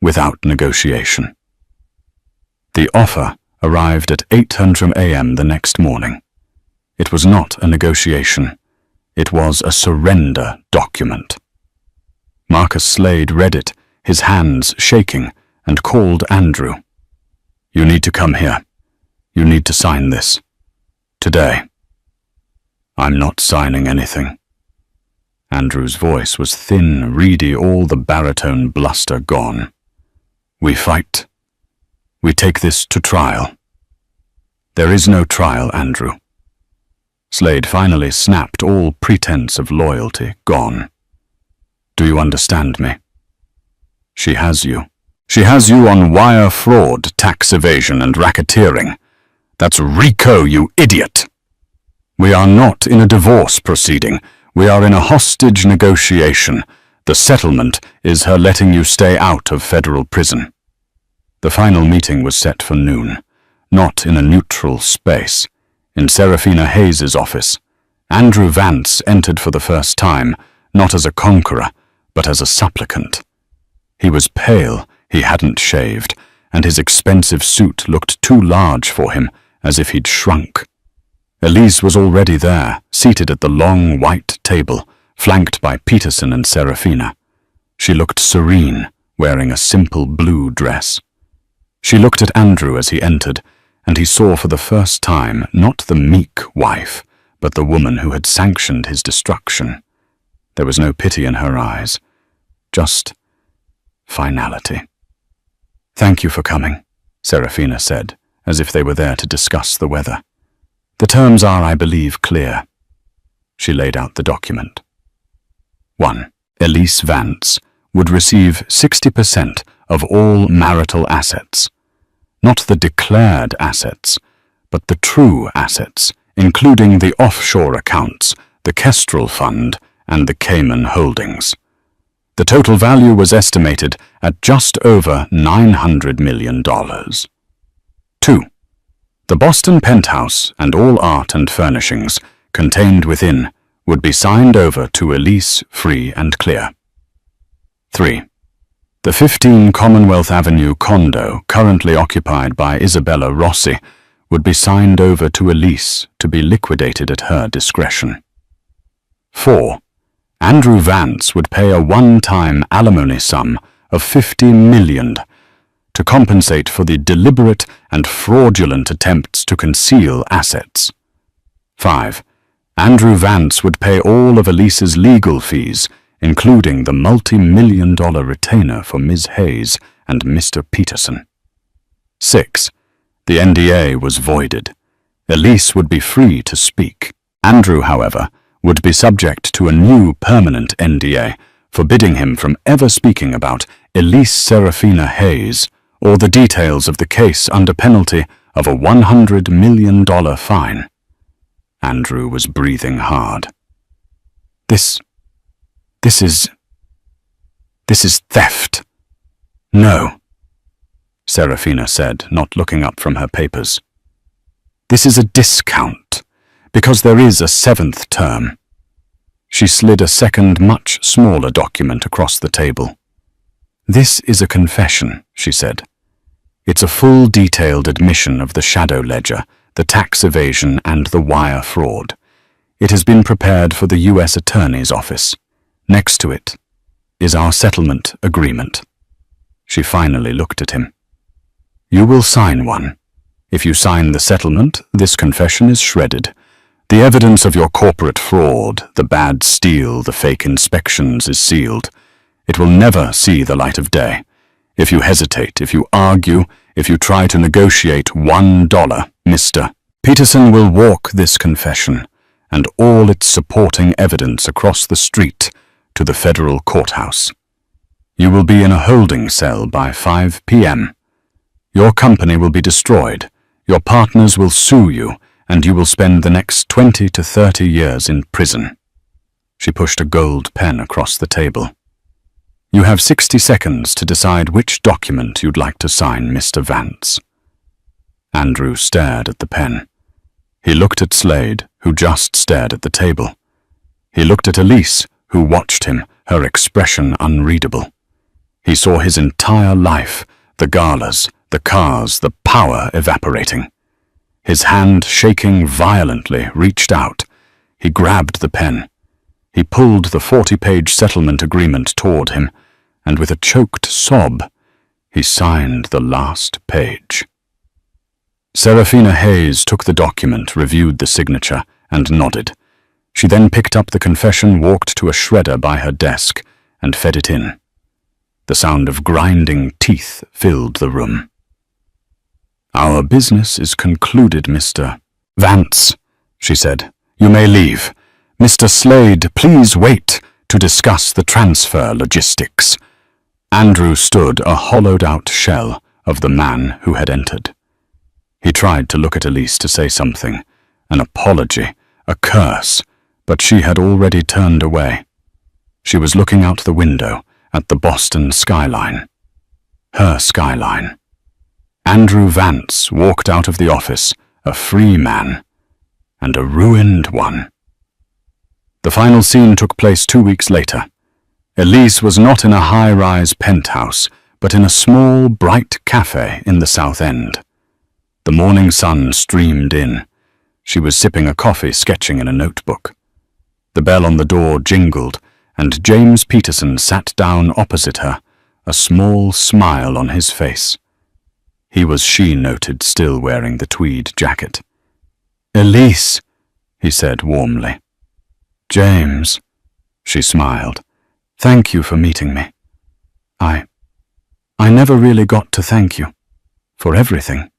without negotiation. The offer arrived at 8:00 a.m. the next morning. It was not a negotiation. It was a surrender document. Marcus Slade read it, his hands shaking, and called Andrew. You need to come here. You need to sign this. Today. I'm not signing anything. Andrew's voice was thin, reedy, all the baritone bluster gone. We fight. We take this to trial. There is no trial, Andrew. Slade finally snapped, all pretense of loyalty gone. Do you understand me? She has you. She has you on wire fraud, tax evasion, and racketeering. That's RICO, you idiot! We are not in a divorce proceeding. We are in a hostage negotiation. The settlement is her letting you stay out of federal prison. The final meeting was set for noon, not in a neutral space. In Serafina Hayes's office, Andrew Vance entered for the first time, not as a conqueror, but as a supplicant. He was pale, he hadn't shaved, and his expensive suit looked too large for him as if he'd shrunk. Elise was already there, seated at the long white table, flanked by Peterson and Serafina. She looked serene, wearing a simple blue dress. She looked at Andrew as he entered, and he saw for the first time not the meek wife, but the woman who had sanctioned his destruction. There was no pity in her eyes, just finality. "Thank you for coming," Serafina said, as if they were there to discuss the weather. "The terms are, I believe, clear." She laid out the document. 1. Elise Vance would receive 60% of all marital assets. Not the declared assets, but the true assets, including the offshore accounts, the Kestrel Fund, and the Cayman holdings. The total value was estimated at just over $900 million. 2. The Boston penthouse and all art and furnishings contained within would be signed over to Elise free and clear. 3. The 15 Commonwealth Avenue condo currently occupied by Isabella Rossi would be signed over to Elise to be liquidated at her discretion. 4. Andrew Vance would pay a one-time alimony sum of $50 million to compensate for the deliberate and fraudulent attempts to conceal assets. 5. Andrew Vance would pay all of Elise's legal fees, including the multi-million-dollar retainer for Ms. Hayes and Mr. Peterson. 6. The NDA was voided. Elise would be free to speak. Andrew, however, would be subject to a new permanent NDA, forbidding him from ever speaking about Elise Serafina Hayes or the details of the case under penalty of a $100 million fine. Andrew was breathing hard. This is theft." "No," Serafina said, not looking up from her papers. "This is a discount, because there is a 7th term." She slid a second, much smaller document across the table. "This is a confession," she said. "It's a full detailed admission of the shadow ledger, the tax evasion and the wire fraud. It has been prepared for the U.S. Attorney's Office. Next to it is our settlement agreement." She finally looked at him. "You will sign one. If you sign the settlement, this confession is shredded. The evidence of your corporate fraud, the bad steel, the fake inspections is sealed. It will never see the light of day. If you hesitate, if you argue, if you try to negotiate $1, Mr. Peterson will walk this confession and all its supporting evidence across the street to the federal courthouse. You will be in a holding cell by 5 p.m. Your company will be destroyed, your partners will sue you, and you will spend the next 20 to 30 years in prison." She pushed a gold pen across the table. "You have 60 seconds to decide which document you'd like to sign, Mr. Vance." Andrew stared at the pen. He looked at Slade, who just stared at the table. He looked at Elise, who watched him, her expression unreadable. He saw his entire life, the galas, the cars, the power evaporating. His hand, shaking violently, reached out. He grabbed the pen. He pulled the 40-page settlement agreement toward him, and with a choked sob, he signed the last page. Serafina Hayes took the document, reviewed the signature, and nodded. She then picked up the confession, walked to a shredder by her desk, and fed it in. The sound of grinding teeth filled the room. "Our business is concluded, Mr. Vance," she said. "You may leave. Mr. Slade, please wait to discuss the transfer logistics." Andrew stood a hollowed-out shell of the man who had entered. He tried to look at Elise to say something, an apology, a curse, but she had already turned away. She was looking out the window at the Boston skyline. Her skyline. Andrew Vance walked out of the office, a free man, and a ruined one. The final scene took place 2 weeks later. Elise was not in a high-rise penthouse, but in a small, bright cafe in the South End. The morning sun streamed in. She was sipping a coffee, sketching in a notebook. The bell on the door jingled, and James Peterson sat down opposite her, a small smile on his face. He was, she noted, still wearing the tweed jacket. "Elise," he said warmly. "James," she smiled. "Thank you for meeting me. I never really got to thank you. For everything.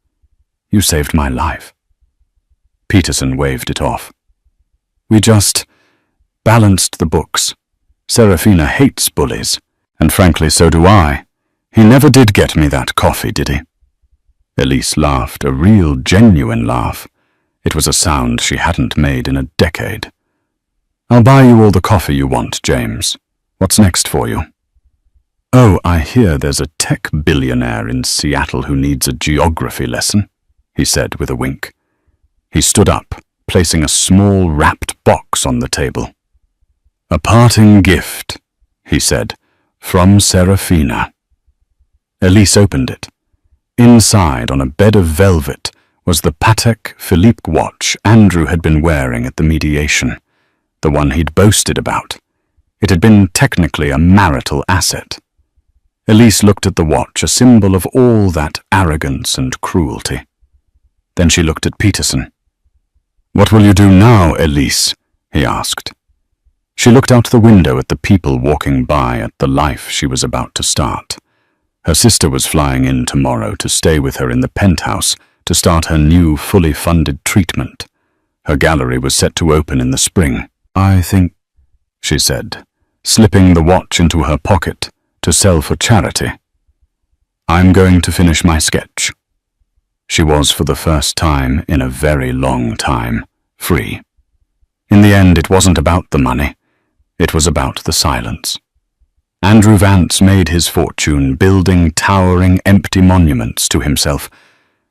You saved my life." Peterson waved it off. "We just balanced the books. Serafina hates bullies, and frankly so do I. He never did get me that coffee, did he?" Elise laughed, a real, genuine laugh. It was a sound she hadn't made in a decade. "I'll buy you all the coffee you want, James. What's next for you?" "Oh, I hear there's a tech billionaire in Seattle who needs a geography lesson," he said with a wink. He stood up, placing a small wrapped box on the table. "A parting gift," he said, "from Serafina." Elise opened it. Inside, on a bed of velvet, was the Patek Philippe watch Andrew had been wearing at the mediation, the one he'd boasted about. It had been technically a marital asset. Elise looked at the watch, a symbol of all that arrogance and cruelty. Then she looked at Peterson. "What will you do now, Elise?" he asked. She looked out the window at the people walking by, at the life she was about to start. Her sister was flying in tomorrow to stay with her in the penthouse to start her new, fully funded treatment. Her gallery was set to open in the spring. "I think," she said, slipping the watch into her pocket to sell for charity. "I'm going to finish my sketch." She was, for the first time in a very long time, free. In the end, it wasn't about the money. It was about the silence. Andrew Vance made his fortune building towering, empty monuments to himself,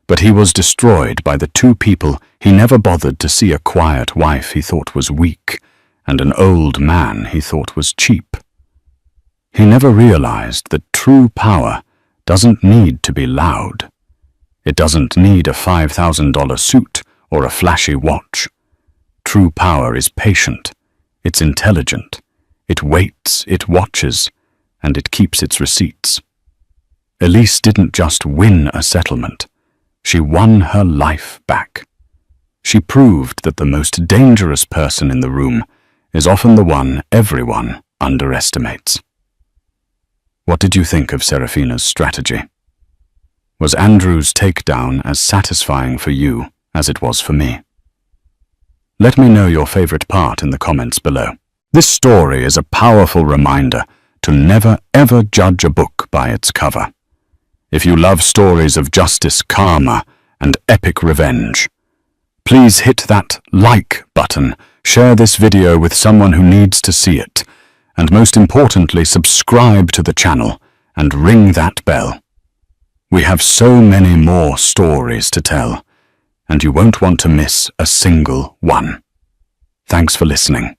but he was destroyed by the two people he never bothered to see: a quiet wife he thought was weak, and an old man he thought was cheap. He never realized that true power doesn't need to be loud. It doesn't need a $5,000 suit or a flashy watch. True power is patient, it's intelligent, it waits, it watches, and it keeps its receipts. Elise didn't just win a settlement, she won her life back. She proved that the most dangerous person in the room is often the one everyone underestimates. What did you think of Serafina's strategy? Was Andrew's takedown as satisfying for you as it was for me? Let me know your favorite part in the comments below. This story is a powerful reminder to never ever judge a book by its cover. If you love stories of justice, karma, and epic revenge, please hit that like button, share this video with someone who needs to see it, and most importantly, subscribe to the channel and ring that bell. We have so many more stories to tell, and you won't want to miss a single one. Thanks for listening.